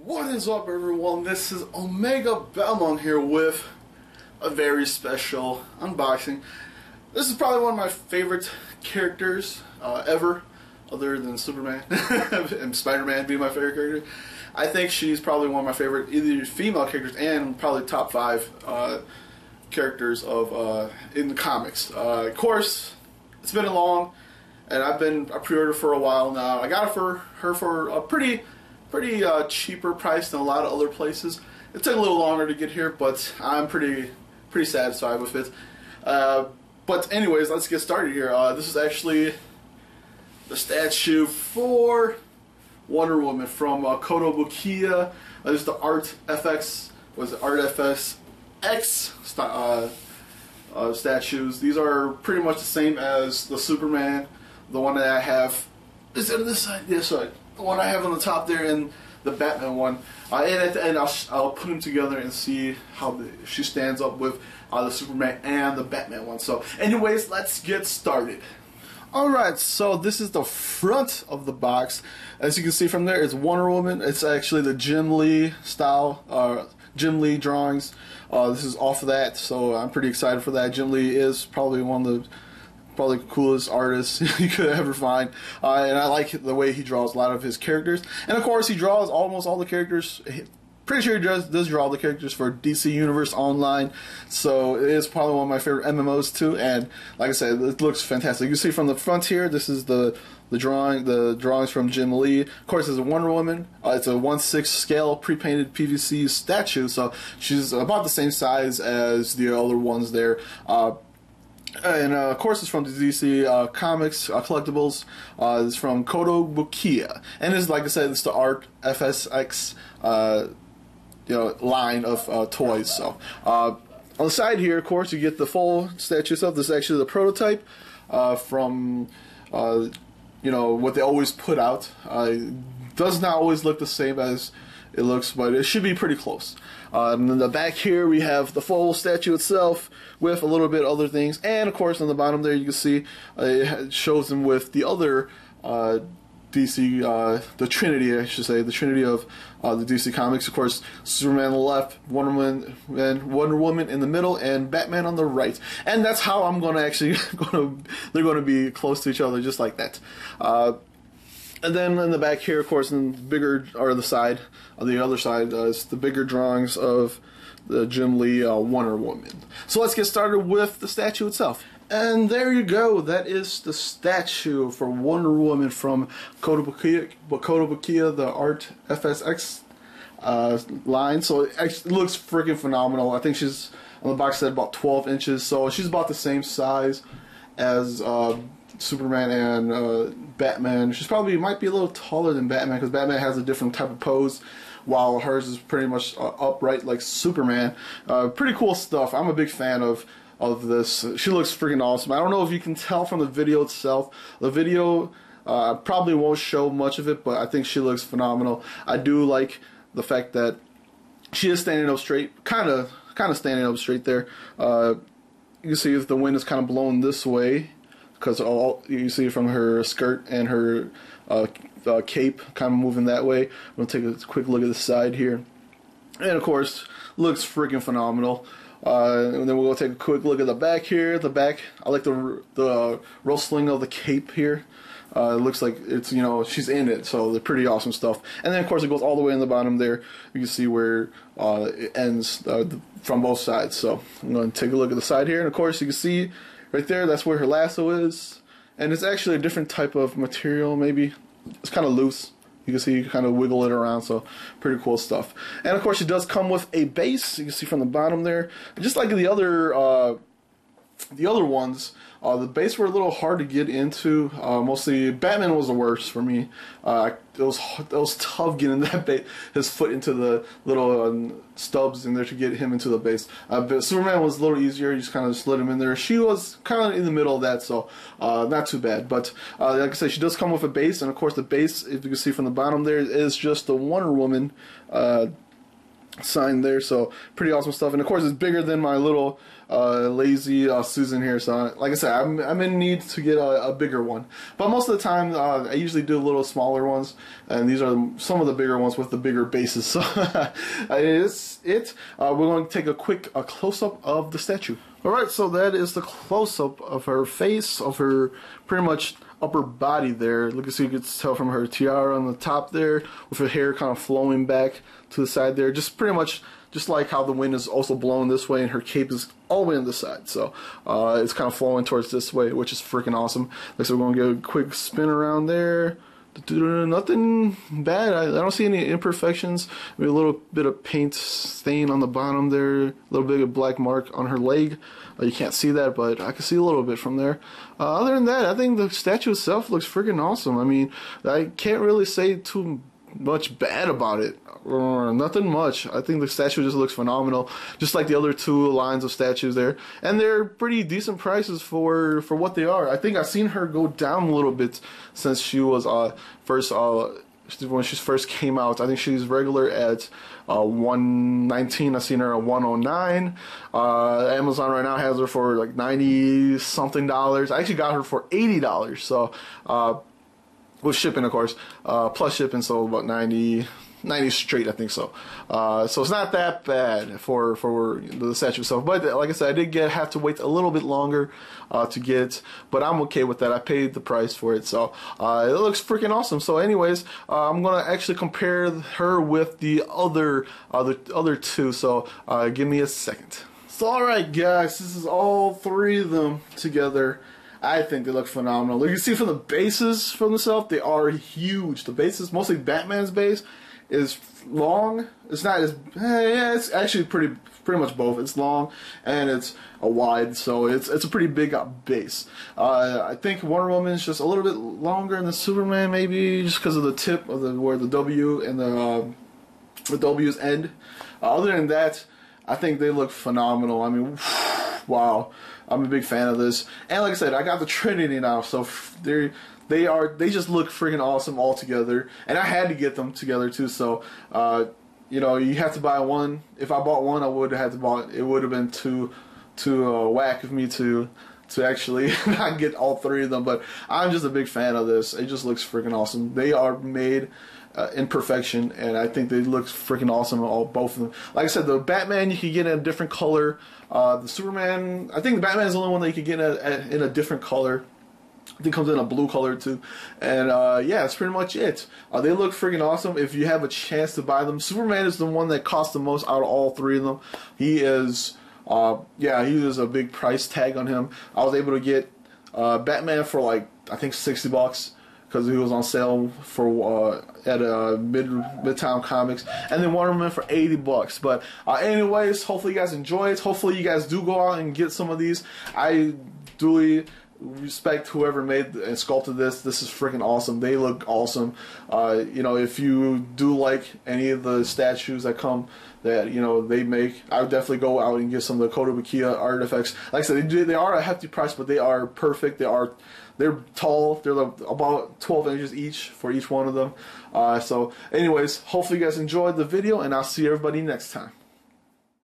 What is up, everyone? This is Omegabalmung here with a very special unboxing. This is probably one of my favorite characters ever, other than Superman and Spider-Man being my favorite character. I think she's probably one of my favorite either female characters and probably top 5 characters of in the comics. Of course, it's been long, and I pre-ordered for a while now. I got it for her for a pretty cheaper price than a lot of other places. It took a little longer to get here, but I'm pretty satisfied with it. But anyways, let's get started here. This is actually the statue for Wonder Woman from Kotobukiya. This is the ArtFX. Was it ArtFX X statues? These are pretty much the same as the Superman. The one that I have is on this side. Yes, sorry. The one I have on the top there, and the Batman one. And at the end, I'll put them together and see how she stands up with the Superman and the Batman one. So, anyways, let's get started. Alright, so this is the front of the box. As you can see from there, it's Wonder Woman. It's actually the Jim Lee style, Jim Lee drawings. This is off of that, so I'm pretty excited for that. Jim Lee is probably one of the coolest artists you could ever find, and I like the way he draws a lot of his characters. And of course, he draws almost all the characters. Pretty sure he does draw all the characters for DC Universe Online, so it is probably one of my favorite MMOs too. And like I said, it looks fantastic. You can see from the front here, this is the drawings from Jim Lee. Of course, it's a Wonder Woman. It's a 1/6 scale pre-painted PVC statue, so she's about the same size as the other ones there. And of course, it's from the DC Comics collectibles. It's from Kotobukiya, and it's, like I said, it's the ArtFX line of toys. So on the side here, of course, you get the full statue itself. This is actually the prototype from what they always put out. Does not always look the same as it looks, but it should be pretty close. And in the back here, we have the full statue itself with a little bit other things. And of course, on the bottom there, you can see it shows them with the other DC, the Trinity, I should say, the Trinity of the DC Comics. Of course, Superman on the left, Wonder Woman in the middle, and Batman on the right. And that's how I'm going to actually, they're going to be close to each other, just like that. And then in the back here, of course, in bigger, or the side, on the other side, is the bigger drawings of the Jim Lee Wonder Woman. So let's get started with the statue itself. And there you go. That is the statue for Wonder Woman from Kotobukiya, the ArtFX line. So it looks freaking phenomenal. I think she's, on the box said, about 12 inches. So she's about the same size as Superman and Batman. She's probably might be a little taller than Batman, because Batman has a different type of pose, while hers is pretty much upright like Superman. Pretty cool stuff. I'm a big fan of this. She looks freaking awesome. I don't know if you can tell from the video itself. The video probably won't show much of it, but I think she looks phenomenal. I do like the fact that she is standing up straight, kind of standing up straight there. You can see if the wind is kind of blowing this way, because you see from her skirt and her cape kind of moving that way. We'll take a quick look at the side here, and of course, looks freaking phenomenal. And then we'll go take a quick look at the back here. The back, I like the rustling of the cape here. It looks like it's, she's in it, so they're pretty awesome stuff. And then of course it goes all the way in the bottom there. You can see where it ends from both sides. So I'm going to take a look at the side here, and of course you can see right there, that's where her lasso is. And it's actually a different type of material, maybe. It's kind of loose. You can see you kind of wiggle it around, so pretty cool stuff. And of course it does come with a base. You can see from the bottom there. Just like the other ones, the base were a little hard to get into. Mostly Batman was the worst for me. It was tough getting his foot into the little stubs in there to get him into the base. But Superman was a little easier. You just kind of slid him in there. She was kind of in the middle of that, so not too bad. But like I said, she does come with a base, and of course the base, if you can see from the bottom there, is just the Wonder Woman sign there, so pretty awesome stuff. And of course, it's bigger than my little lazy Susan here. So like I said, I'm in need to get a bigger one. But most of the time, I usually do little smaller ones, and these are some of the bigger ones with the bigger bases. So we're going to take a quick close up of the statue. All right, so that is the close up of her face, of her pretty much upper body there. Look, so you can tell from her tiara on the top there, with her hair kind of flowing back to the side there, just pretty much just like how the wind is also blowing this way, and her cape is all the way on the side, so it's kind of flowing towards this way, which is freaking awesome. Like, so we're gonna get a quick spin around there. Nothing bad. I don't see any imperfections. Maybe a little bit of paint stain on the bottom there, a little bit of black mark on her leg. You can't see that, but I can see a little bit from there. Other than that, I think the statue itself looks freaking awesome. I mean, I can't really say too much bad about it. Nothing much. I think the statue just looks phenomenal, just like the other two lines of statues there, and they're pretty decent prices for what they are. I think I've seen her go down a little bit since she was when she first came out. I think she's regular at $119. I've seen her at $109. Amazon right now has her for like $90 something. I actually got her for $80. So with shipping, of course, plus shipping, so about 90 straight, I think so. So it's not that bad for the statue itself. But like I said, I did have to wait a little bit longer to get it, but I'm okay with that. I paid the price for it, so it looks freaking awesome. So anyways, I'm gonna actually compare her with the other two. So give me a second. So alright guys, this is all three of them together. I think they look phenomenal. You can see from the bases from themselves, they are huge. The bases, mostly Batman's base, is long. It's not as it's actually pretty much both. It's long and it's a wide, so it's a pretty big base. I think Wonder Woman is just a little bit longer than Superman, maybe just because of the tip of where the W and the W's end. Other than that, I think they look phenomenal. I mean, wow. I'm a big fan of this, and like I said, I got the Trinity now, so they just look freaking awesome all together, and I had to get them together too. So you know, you have to buy one. If I bought one, I would have had to buy it. Would have been too whack of me to actually not get all three of them. But I'm just a big fan of this. It just looks freaking awesome. They are made in perfection, and I think they look freaking awesome, both of them. Like I said, the Batman you can get in a different color. The Superman, I think the Batman is the only one that you can get in a different color. I think it comes in a blue color too. And yeah, that's pretty much it. They look freaking awesome if you have a chance to buy them. Superman is the one that costs the most out of all three of them. He is, yeah, he is a big price tag on him. I was able to get Batman for like, I think $60. Because he was on sale for at Midtown Comics, and then Wonder Woman for $80. But anyways, hopefully you guys enjoy it. Hopefully you guys do go out and get some of these. I duly respect whoever made and sculpted this. This is freaking awesome. They look awesome. You know, if you do like any of the statues that come that they make, I would definitely go out and get some of the Kotobukiya ArtFX. Like I said, they are a hefty price, but they are perfect. They're tall. They're about 12 inches each for each one of them. So anyways, hopefully you guys enjoyed the video, and I'll see everybody next time.